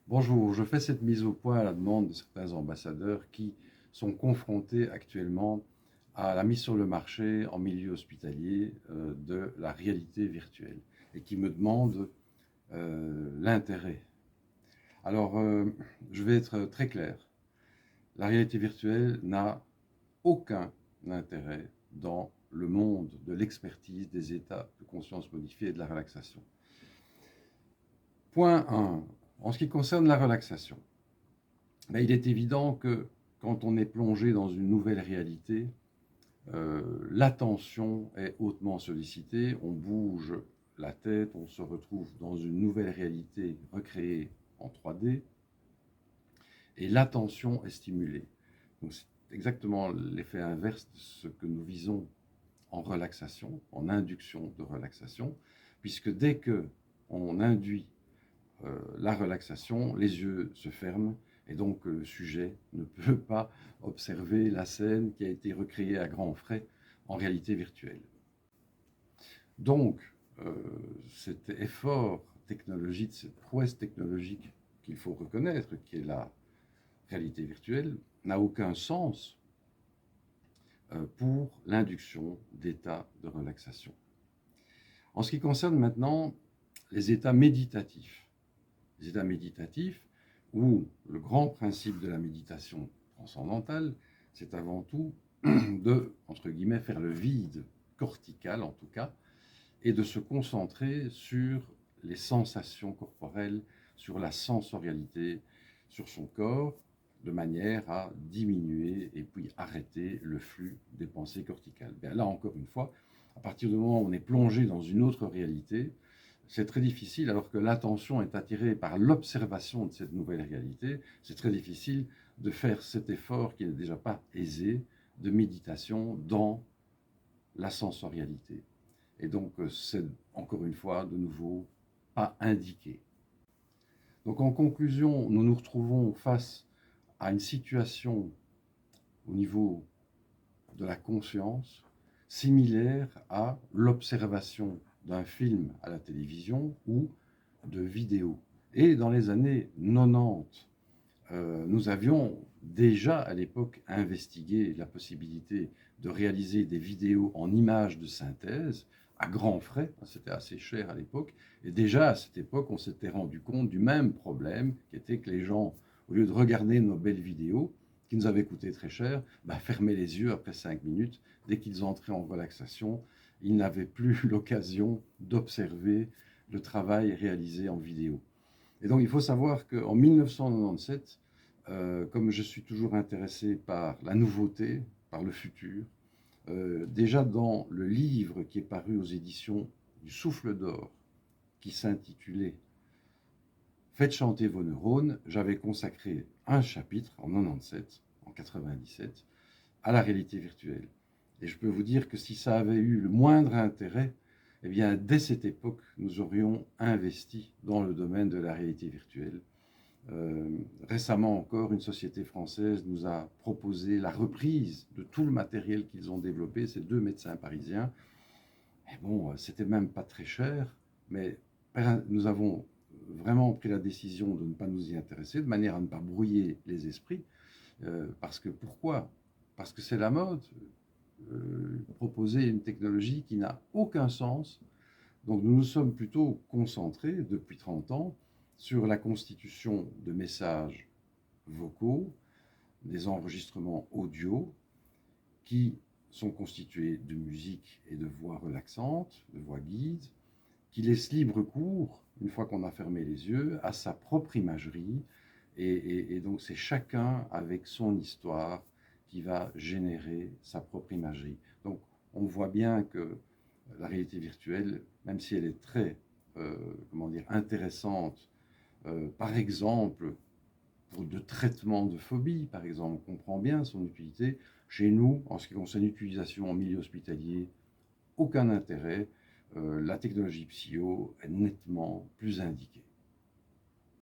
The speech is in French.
Bonjour, je fais cette mise au point à la demande de certains ambassadeurs qui sont confrontés actuellement à la mise sur le marché en milieu hospitalier de la réalité virtuelle et qui me demandent l'intérêt. Alors, je vais être très clair. La réalité virtuelle n'a aucun intérêt dans le monde de l'expertise des états de conscience modifiés et de la relaxation. Point 1. En ce qui concerne la relaxation, il est évident que quand on est plongé dans une nouvelle réalité, l'attention est hautement sollicitée, on bouge la tête, on se retrouve dans une nouvelle réalité recréée en 3D, et l'attention est stimulée. Donc c'est exactement l'effet inverse de ce que nous visons en relaxation, en induction de relaxation, puisque dès que on induit la relaxation, les yeux se ferment et donc le sujet ne peut pas observer la scène qui a été recréée à grands frais en réalité virtuelle. Donc, cet effort technologique, cette prouesse technologique qu'il faut reconnaître, qui est la réalité virtuelle, n'a aucun sens pour l'induction d'états de relaxation. En ce qui concerne maintenant les états méditatifs, où le grand principe de la méditation transcendantale, c'est avant tout de, entre guillemets, faire le vide cortical en tout cas, et de se concentrer sur les sensations corporelles, sur la sensorialité, sur son corps, de manière à diminuer et puis arrêter le flux des pensées corticales. Bien là, encore une fois, à partir du moment où on est plongé dans une autre réalité, c'est très difficile, alors que l'attention est attirée par l'observation de cette nouvelle réalité, c'est très difficile de faire cet effort qui n'est déjà pas aisé de méditation dans la sensorialité. Et donc, c'est encore une fois, de nouveau, pas indiqué. Donc, en conclusion, nous nous retrouvons face à une situation au niveau de la conscience similaire à l'observation d'un film à la télévision ou de vidéos. Et dans les années 90, nous avions déjà à l'époque investigué la possibilité de réaliser des vidéos en images de synthèse à grands frais, c'était assez cher à l'époque, et déjà à cette époque on s'était rendu compte du même problème, qui était que les gens, au lieu de regarder nos belles vidéos, qui nous avaient coûté très cher, fermaient les yeux après 5 minutes, dès qu'ils entraient en relaxation, ils n'avaient plus l'occasion d'observer le travail réalisé en vidéo. Et donc il faut savoir qu'en 1997, comme je suis toujours intéressé par la nouveauté, par le futur, déjà dans le livre qui est paru aux éditions du Souffle d'Or, qui s'intitulait Faites chanter vos neurones, j'avais consacré un chapitre en 97, en 97, à la réalité virtuelle. Et je peux vous dire que si ça avait eu le moindre intérêt, eh bien, dès cette époque, nous aurions investi dans le domaine de la réalité virtuelle. Récemment encore, une société française nous a proposé la reprise de tout le matériel qu'ils ont développé, ces deux médecins parisiens. Et bon, c'était même pas très cher, mais nous avons vraiment pris la décision de ne pas nous y intéresser, de manière à ne pas brouiller les esprits. Parce que pourquoi? Parce que c'est la mode. Proposer une technologie qui n'a aucun sens. Donc nous nous sommes plutôt concentrés depuis 30 ans sur la constitution de messages vocaux, des enregistrements audio qui sont constitués de musique et de voix relaxantes, de voix guides, qui laissent libre cours, une fois qu'on a fermé les yeux, à sa propre imagerie. Et donc c'est chacun avec son histoire qui va générer sa propre imagerie. Donc on voit bien que la réalité virtuelle, même si elle est très intéressante, par exemple, pour de traitement de phobie, par exemple, on comprend bien son utilité. Chez nous, en ce qui concerne l'utilisation en milieu hospitalier, aucun intérêt. La technologie psycho est nettement plus indiquée.